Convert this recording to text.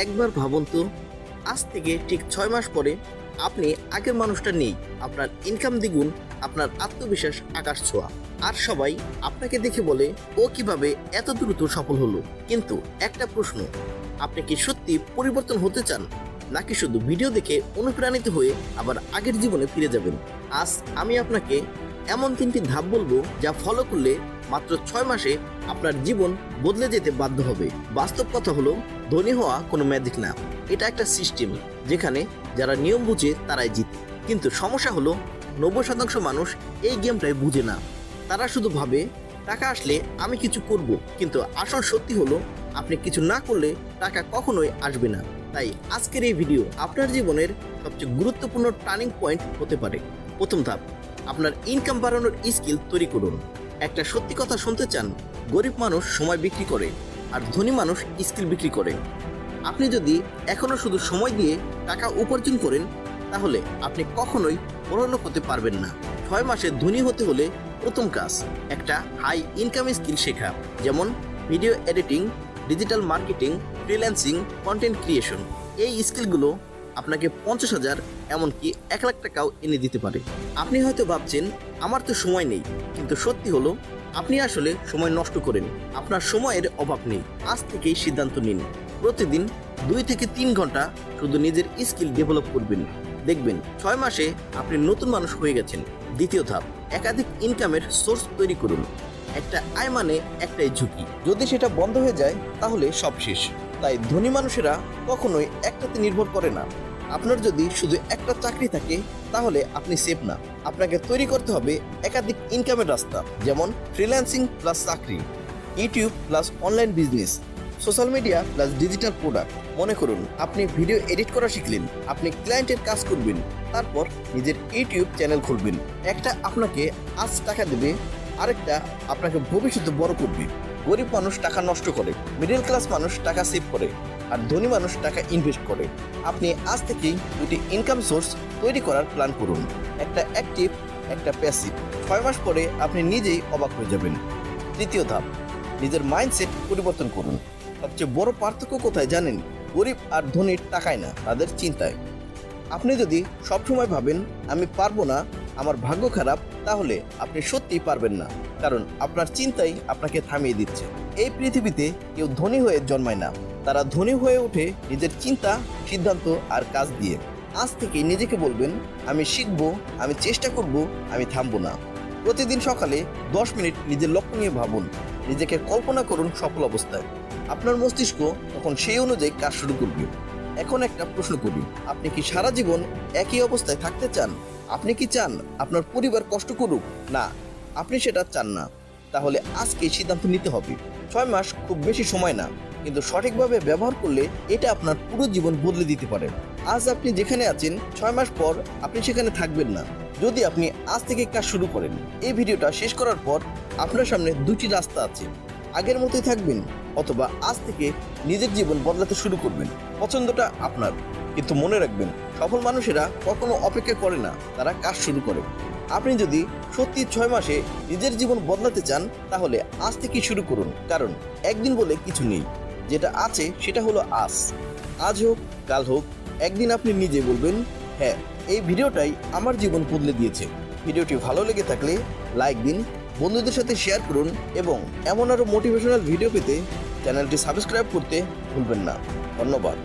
একবার ভাবুন তো, আজ থেকে ঠিক 6 মাস পরে আপনি আগের মানুষটা নেই, আপনার ইনকাম দ্বিগুণ, আপনার আত্মবিশ্বাস আকাশ ছোঁয়া, আর সবাই আপনাকে দেখে বলে ও কিভাবে এত দ্রুত সফল হলো। কিন্তু একটা প্রশ্ন, আপনি কি সত্যি পরিবর্তন হতে চান, নাকি শুধু ভিডিও দেখে অনুপ্রাণিত হয়ে আবার আগের জীবনে ফিরে যাবেন? আজ আমি আপনাকে এমন 3টি ধাপ বলবো যা ফলো করলে মাত্র 6 মাসে আপনার জীবন বদলে যেতে বাধ্য হবে। বাস্তব কথা হলো, ধনী হওয়া কোনো ম্যাজিক না, এটা একটা সিস্টেম যেখানে যারা নিয়ম বুঝে তারাই জিতে। কিন্তু সমস্যা হলো 90% মানুষ এই গেমটাই বুঝে না। তারা শুধু ভাবে টাকা আসলে আমি কিছু করব, কিন্তু আসল সত্যি হলো আপনি কিছু না করলে টাকা কখনোই আসবে না। তাই আজকের এই ভিডিও আপনার জীবনের সবচেয়ে গুরুত্বপূর্ণ টার্নিং পয়েন্ট হতে পারে। প্রথম ধাপ, আপনার ইনকাম বাড়ানোর স্কিল তৈরি করুন। একটা সত্যি কথা শুনতে চান? গরিব মানুষ সময় বিক্রি করে, আর ধনী মানুষ স্কিল বিক্রি করে। আপনি যদি এখনো শুধু সময় দিয়ে টাকা উপার্জন করেন, তাহলে আপনি কখনোই বড়লোক হতে পারবেন না। 6 মাসে ধনী হতে হলে প্রথম কাজ একটা হাই ইনকাম স্কিল শেখা, যেমন video editing, digital marketing, freelancing, content creation. এই স্কিলগুলো আপনাকে 50,000 এমনকি 1 লাখ টাকাও এনে দিতে পারে। আপনি হয়তো ভাবছেন আমার তো সময় নেই, কিন্তু সত্যি হলো আপনি আসলে সময় নষ্ট করেন। আপনার সময়ের অভাব নেই। আজ থেকেই সিদ্ধান্ত নিন, প্রতিদিন 2 থেকে 3 ঘন্টা শুধু নিজের স্কিল ডেভেলপ করবেন। দেখবেন 6 মাসে আপনি নতুন মানুষ হয়ে গেছেন। দ্বিতীয় ধাপ, একাধিক ইনকামের সোর্স তৈরি করুন। একটা আয় মানে একটাই ঝুঁকি, যদি সেটা বন্ধ হয়ে যায় তাহলে সব শেষ। তাই ধনী মানুষেরা কখনোই একটাতে নির্ভর করে না। আপনার যদি শুধু একটা চাকরি থাকে তাহলে আপনি সেফ না। আপনাকে তৈরি করতে হবে একাধিক ইনকামের রাস্তা, যেমন ফ্রিল্যান্সিং প্লাস চাকরি, YouTube plus online business, social media plus digital product. মনে করুন আপনি ভিডিও এডিট করা শিখলেন, আপনি ক্লায়েন্টের কাজ করবেন, তারপর নিজের ইউটিউব চ্যানেল খুলবেন। একটা আপনাকে আজ টাকা দেবে, আরেকটা আপনাকে ভবিষ্যতে বড় করবে। গরিব মানুষ টাকা নষ্ট করে, মিডল ক্লাস মানুষ টাকা সেভ করে, আর ধনী মানুষ টাকা ইনভেস্ট করে। আপনি আজ থেকেই 2টি ইনকাম সোর্স তৈরি করার প্ল্যান করুন, একটা অ্যাক্টিভ, একটা প্যাসিভ। 6 মাস পরে আপনি নিজেই অবাক হয়ে যাবেন। তৃতীয় ধাপ, নিজের মাইন্ডসেট পরিবর্তন করুন। সবচেয়ে বড় পার্থক্য কোথায় জানেন? গরিব আর ধনীর টাকায় না, তাদের চিন্তায়। আপনি যদি সবসময় ভাবেন আমি পারবো না, আমার ভাগ্য খারাপ, তাহলে আপনি সত্যিই পারবেন না, কারণ আপনার চিন্তাই আপনাকে থামিয়ে দিচ্ছে। এই পৃথিবীতে কেউ ধনী হয়ে জন্মায় না, তারা ধনী হয়ে ওঠে নিজের চিন্তা, সিদ্ধান্ত আর কাজ দিয়ে। আজ থেকে নিজেকে বলবেন আমি শিখবো, আমি চেষ্টা করব, আমি থামবো না। প্রতিদিন সকালে 10 মিনিট নিজের লক্ষ্য নিয়ে ভাবুন, নিজেকে কল্পনা করুন সফল অবস্থায়। আপনার মস্তিষ্ক তখন সেই অনুযায়ী কাজ শুরু করবে। এখন একটা প্রশ্ন করি, আপনি কি সারা জীবন একই অবস্থায় থাকতে চান? আপনি কি চান আপনার পরিবার কষ্ট করুক? না, আপনি সেটা চান না। তাহলে আজকেই সিদ্ধান্ত নিতে হবে। 6 মাস খুব বেশি সময় না, কিন্তু সঠিকভাবে ব্যবহার করলে এটা আপনার পুরো জীবন বদলে দিতে পারে। আজ আপনি যেখানে আছেন, 6 মাস পর আপনি সেখানে থাকবেন না, যদি আপনি আজ থেকে কাজ শুরু করেন। এই ভিডিওটা শেষ করার পর আপনার সামনে 2টি রাস্তা আছে, আগের মতোই থাকবেন, অথবা আজ থেকে নিজের জীবন বদলাতে শুরু করবেন। পছন্দটা আপনার, কিন্তু মনে রাখবেন সফল মানুষেরা কখনো অপেক্ষা করে না, তারা কাজ শুরু করে। আপনি যদি সত্যি 6 মাসে নিজের জীবন বদলাতে চান, তাহলে আজ থেকেই শুরু করুন, কারণ একদিন বলে কিছু নেই, যেটা আছে সেটা হলো আজ। আজ হোক কাল হোক, একদিন আপনি নিজে বলবেন হ্যাঁ, এই ভিডিওটাই আমার জীবন বদলে দিয়েছে। ভিডিওটি ভালো লেগে থাকলে লাইক দিন, বন্ধুদের সাথে শেয়ার করুন, এবং এমন আরও মোটিভেশনাল ভিডিও পেতে চ্যানেলটি সাবস্ক্রাইব করতে ভুলবেন না। ধন্যবাদ।